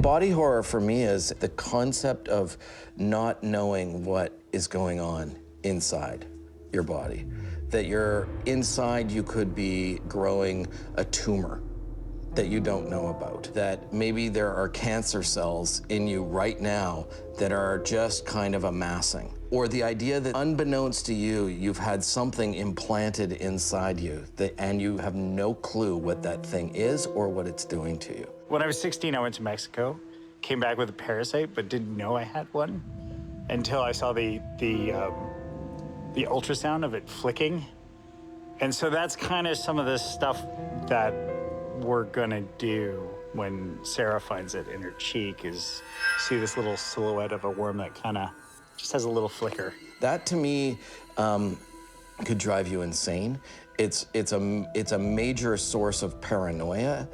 Body horror for me is the concept of not knowing what is going on inside your body. That you're inside, you could be growing a tumor that you don't know about. That maybe there are cancer cells in you right now that are just kind of amassing. Or the idea that unbeknownst to you, you've had something implanted inside you and you have no clue what that thing is or what it's doing to you. When I was 16, I went to Mexico, came back with a parasite, but didn't know I had one until I saw the ultrasound of it flicking. And so that's kind of some of the stuff that we're gonna do when Sarah finds it in her cheek, is see this little silhouette of a worm that kind of just has a little flicker. That to me could drive you insane. It's a major source of paranoia,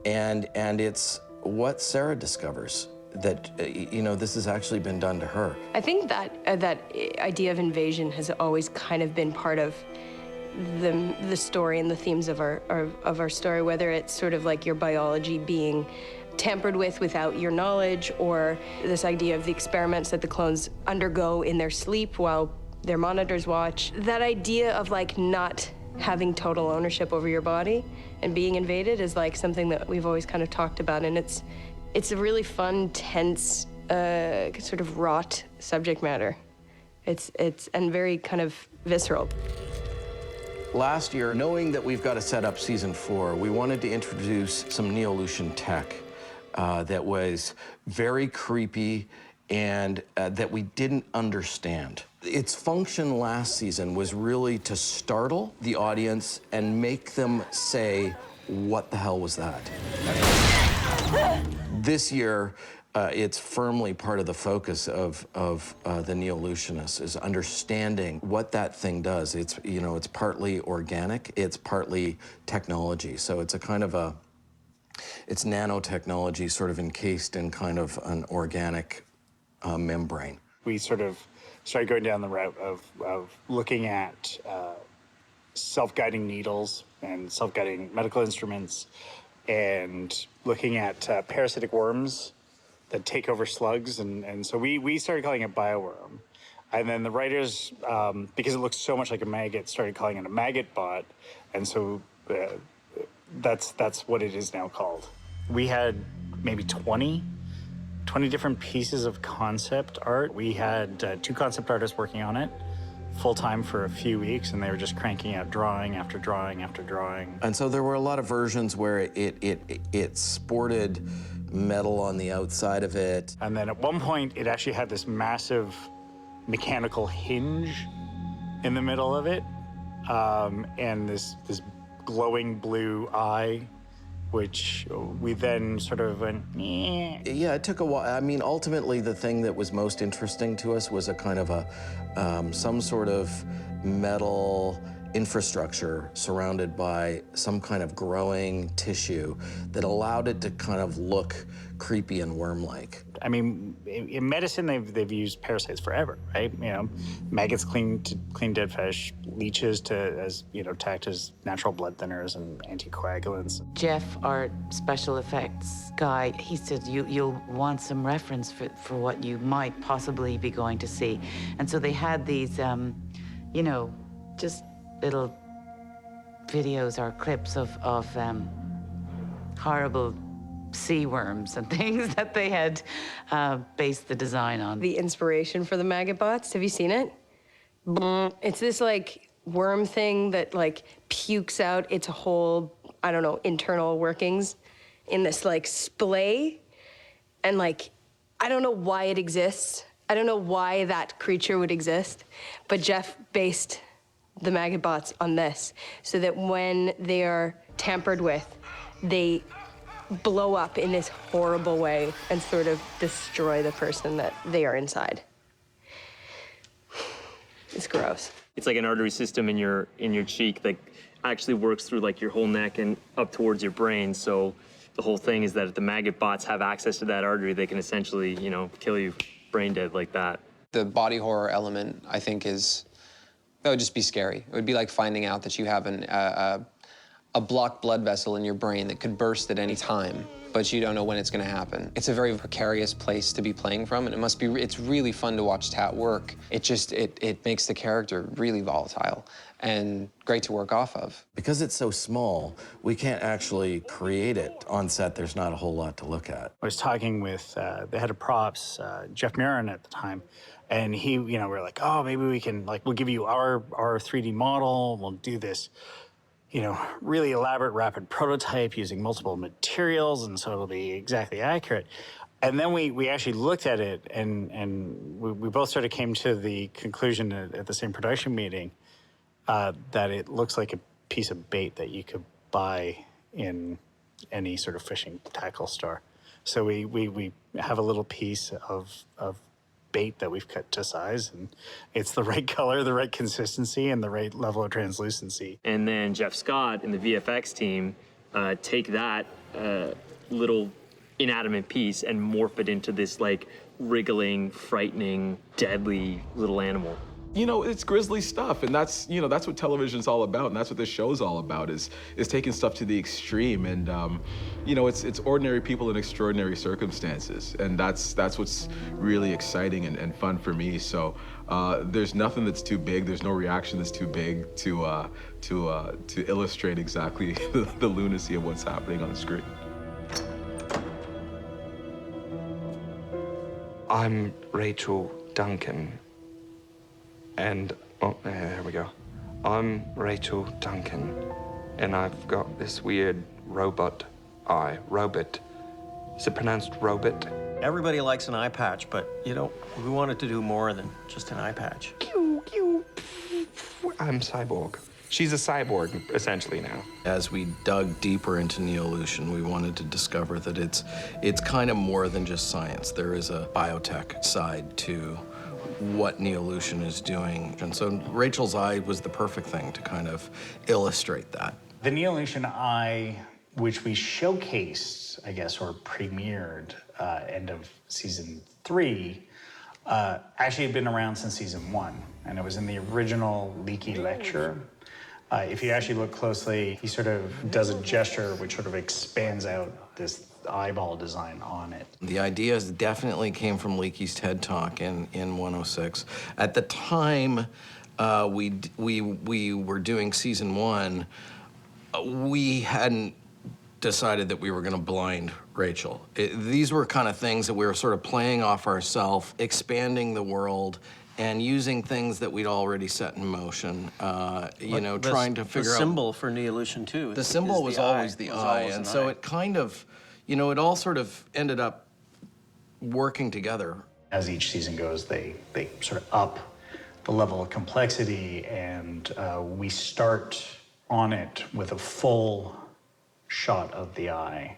and it's what Sarah discovers, that this has actually been done to her. I think that that idea of invasion has always kind of been part of the story and the themes of our story, whether it's sort of like your biology being tampered with without your knowledge, or this idea of the experiments that the clones undergo in their sleep while their monitors watch. That idea of like not having total ownership over your body and being invaded is like something that we've always kind of talked about, and it's a really fun, tense, sort of wrought subject matter. It's and very kind of visceral. Last year, knowing that we've got to set up season 4, we wanted to introduce some Neolution tech that was very creepy and that we didn't understand. Its function last season was really to startle the audience and make them say, "What the hell was that?" This year, it's firmly part of the focus of the Neolutionists, is understanding what that thing does. It's partly organic, it's partly technology. So it's a kind of it's nanotechnology sort of encased in kind of an organic membrane. We sort of started going down the route of looking at self-guiding needles and self-guiding medical instruments, and looking at parasitic worms that take over slugs, and so we started calling it bioworm. And then the writers, because it looks so much like a maggot, started calling it a maggot bot, and so that's what it is now called. We had maybe 20 different pieces of concept art. We had 2 concept artists working on it full-time for a few weeks, and they were just cranking out drawing after drawing after drawing. And so there were a lot of versions where it sported metal on the outside of it. And then at one point, it actually had this massive mechanical hinge in the middle of it, and this glowing blue eye, which we then sort of went, eh. Yeah, it took a while. I mean, ultimately, the thing that was most interesting to us was a kind of some sort of metal infrastructure surrounded by some kind of growing tissue that allowed it to kind of look creepy and worm-like. I mean, in medicine, they've used parasites forever, right? Maggots clean dead fish, leeches to act as natural blood thinners and anticoagulants. Jeff, our special effects guy, he said you'll want some reference for what you might possibly be going to see. And so they had these, just little videos or clips of horrible sea worms and things that they had based the design on. The inspiration for the maggot bots, have you seen it? It's this like worm thing that like pukes out its whole, I don't know, internal workings in this like splay. And like, I don't know why it exists. I don't know why that creature would exist, but Jeff based the maggot bots on this, so that when they are tampered with, they blow up in this horrible way and sort of destroy the person that they are inside. It's gross. It's like an artery system in your cheek that actually works through like your whole neck and up towards your brain. So the whole thing is that if the maggot bots have access to that artery, they can essentially, kill you brain dead like that. The body horror element, I think, that would just be scary. It would be like finding out that you have a a blocked blood vessel in your brain that could burst at any time, but you don't know when it's going to happen. It's a very precarious place to be playing from, and it's really fun to watch Tat work. It makes the character really volatile and great to work off of. Because it's so small, we can't actually create it on set. There's not a whole lot to look at. I was talking with the head of props, Jeff Marin at the time, and he, you know, we're like, oh, maybe we can, like, we'll give you our 3D model, we'll do this, you know, really elaborate rapid prototype using multiple materials, and so it'll be exactly accurate. And then we actually looked at it, and we both sort of came to the conclusion at the same production meeting that it looks like a piece of bait that you could buy in any sort of fishing tackle store. So we have a little piece of bait that we've cut to size, and it's the right color, the right consistency, and the right level of translucency. And then Jeff Scott and the VFX team take that little inanimate piece and morph it into this like wriggling, frightening, deadly little animal. You know, it's grisly stuff, and that's, you know, that's what television's all about, and that's what this show's all about, is taking stuff to the extreme. And you know, it's ordinary people in extraordinary circumstances, and that's what's really exciting and fun for me. So there's nothing that's too big, there's no reaction that's too big to illustrate exactly the lunacy of what's happening on the screen. I'm Rachel Duncan. And, oh, there we go. I'm Rachel Duncan, and I've got this weird robot eye. Robot. Is it pronounced robot? Everybody likes an eye patch, but, you know, we wanted to do more than just an eye patch. I'm cyborg. She's a cyborg, essentially, now. As we dug deeper into Neolution, we wanted to discover that it's kind of more than just science. There is a biotech side to what Neolution is doing. And so Rachel's eye was the perfect thing to kind of illustrate that. The Neolution eye, which we showcased, I guess, or premiered end of season 3, actually had been around since season 1, and it was in the original Leaky lecture. If you actually look closely, he sort of does a gesture which sort of expands out this eyeball design on it. The ideas definitely came from Leaky's TED Talk in 106. At the time we were doing season 1, we hadn't decided that we were going to blind Rachel. These were kind of things that we were sort of playing off ourselves, expanding the world, and using things that we'd already set in motion, you know, trying to figure out... The symbol for Neolution, too. The symbol was always the eye, and so it kind of, you know, it all sort of ended up working together. As each season goes, they sort of up the level of complexity, and we start on it with a full shot of the eye.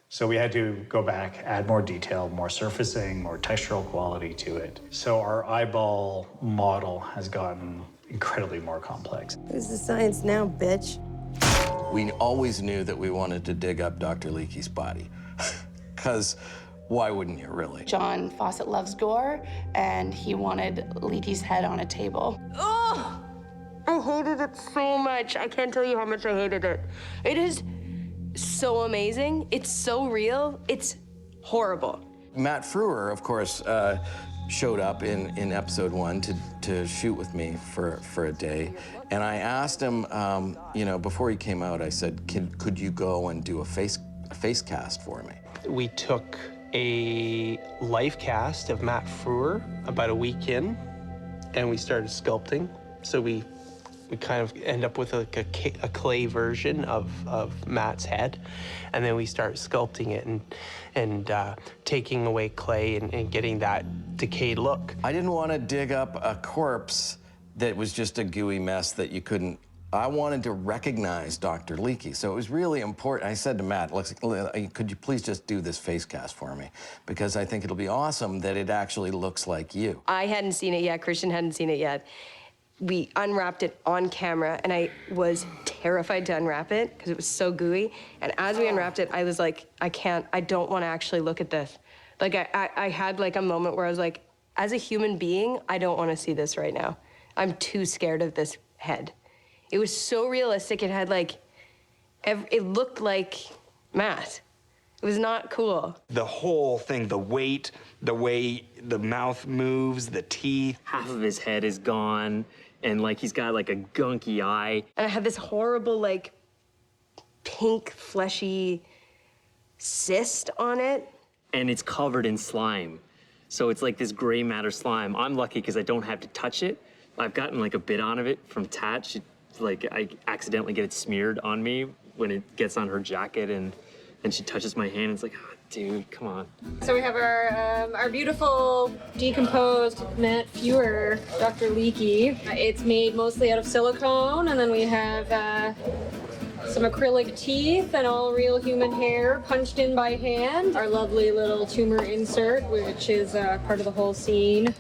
So we had to go back, add more detail, more surfacing, more textural quality to it. So our eyeball model has gotten incredibly more complex. Who's the science now, bitch? We always knew that we wanted to dig up Dr. Leakey's body. Because why wouldn't you, really? John Fawcett loves gore, and he wanted Leakey's head on a table. Oh, I hated it so much. I can't tell you how much I hated it. It is so amazing. It's so real. It's horrible. Matt Frewer, of course, showed up in episode 1 to shoot with me for a day. And I asked him, you know, before he came out, I said, could you go and do a face cast for me? We took a life cast of Matt Frewer about a week in, and we started sculpting. So we kind of end up with like a clay version of Matt's head, and then we start sculpting it and taking away clay and getting that decayed look. I didn't want to dig up a corpse that was just a gooey mess that you couldn't. I wanted to recognize Dr. Leakey, so it was really important. I said to Matt, could you please just do this face cast for me? Because I think it'll be awesome that it actually looks like you. I hadn't seen it yet. Christian hadn't seen it yet. We unwrapped it on camera, and I was terrified to unwrap it because it was so gooey. And as we unwrapped it, I was like, I don't want to actually look at this. Like, I had like a moment where I was like, as a human being, I don't want to see this right now. I'm too scared of this head. It was so realistic. It had like It looked like Matt. It was not cool. The whole thing, the weight, the way the mouth moves, the teeth. Half of his head is gone, and like he's got like a gunky eye. And I had this horrible, like, pink, fleshy cyst on it. And it's covered in slime. So it's like this gray matter slime. I'm lucky because I don't have to touch it. I've gotten like a bit on of it from Tat. Like I accidentally get it smeared on me when it gets on her jacket, and she touches my hand. And it's like, oh, dude, come on. So we have our beautiful decomposed matte Fewer Dr. Leaky. It's made mostly out of silicone, and then we have some acrylic teeth and all real human hair punched in by hand. Our lovely little tumor insert, which is part of the whole scene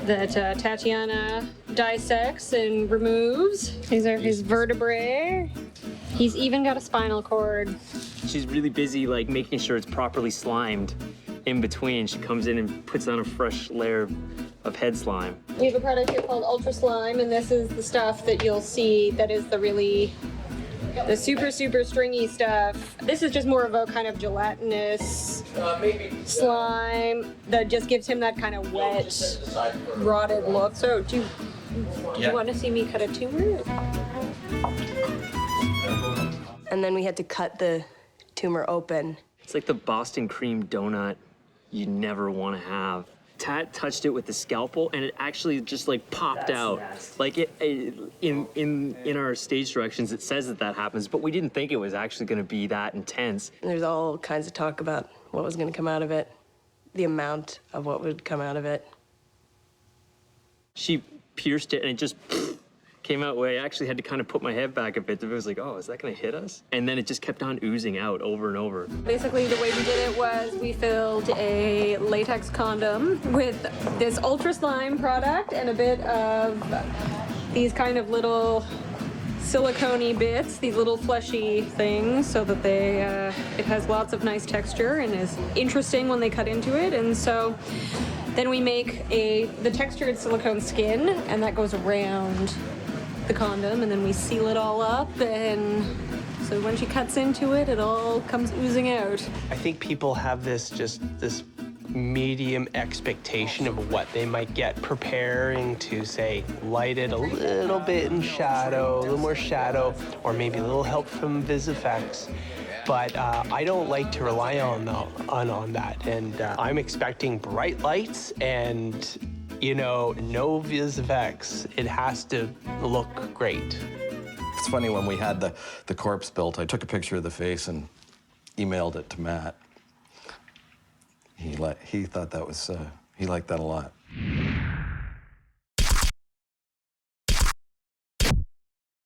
that Tatiana dissects and removes. These are his vertebrae. He's even got a spinal cord. She's really busy like making sure it's properly slimed in between. She comes in and puts on a fresh layer of head slime. We have a product here called Ultra Slime, and this is the stuff that you'll see that is the super, super stringy stuff. This is just more of a kind of gelatinous slime that just gives him that kind of wet, rotted look. So do you want to see me cut a tumor? And then we had to cut the tumor open. It's like the Boston cream donut you never want to have. Tat touched it with the scalpel, and it actually just like popped out. Nasty. Like in our stage directions, it says that happens, but we didn't think it was actually going to be that intense. And there's all kinds of talk about what was going to come out of it, the amount of what would come out of it. She pierced it, and it just came out where I actually had to kind of put my head back a bit. It was like, oh, is that going to hit us? And then it just kept on oozing out over and over. Basically, the way we did it was we filled a latex condom with this Ultra Slime product and a bit of these kind of little silicone-y bits, these little fleshy things, so that it has lots of nice texture and is interesting when they cut into it. And so then we make the textured silicone skin, and that goes around the condom, and then we seal it all up, and so when she cuts into it, it all comes oozing out. I think people have this medium expectation of what they might get, preparing to, say, light it a little bit in shadow, a little more shadow, or maybe a little help from VisFX. But I don't like to rely on that, and I'm expecting bright lights and, you know, no VisFX. It has to look great. It's funny, when we had the corpse built, I took a picture of the face and emailed it to Matt. He thought that was, he liked that a lot.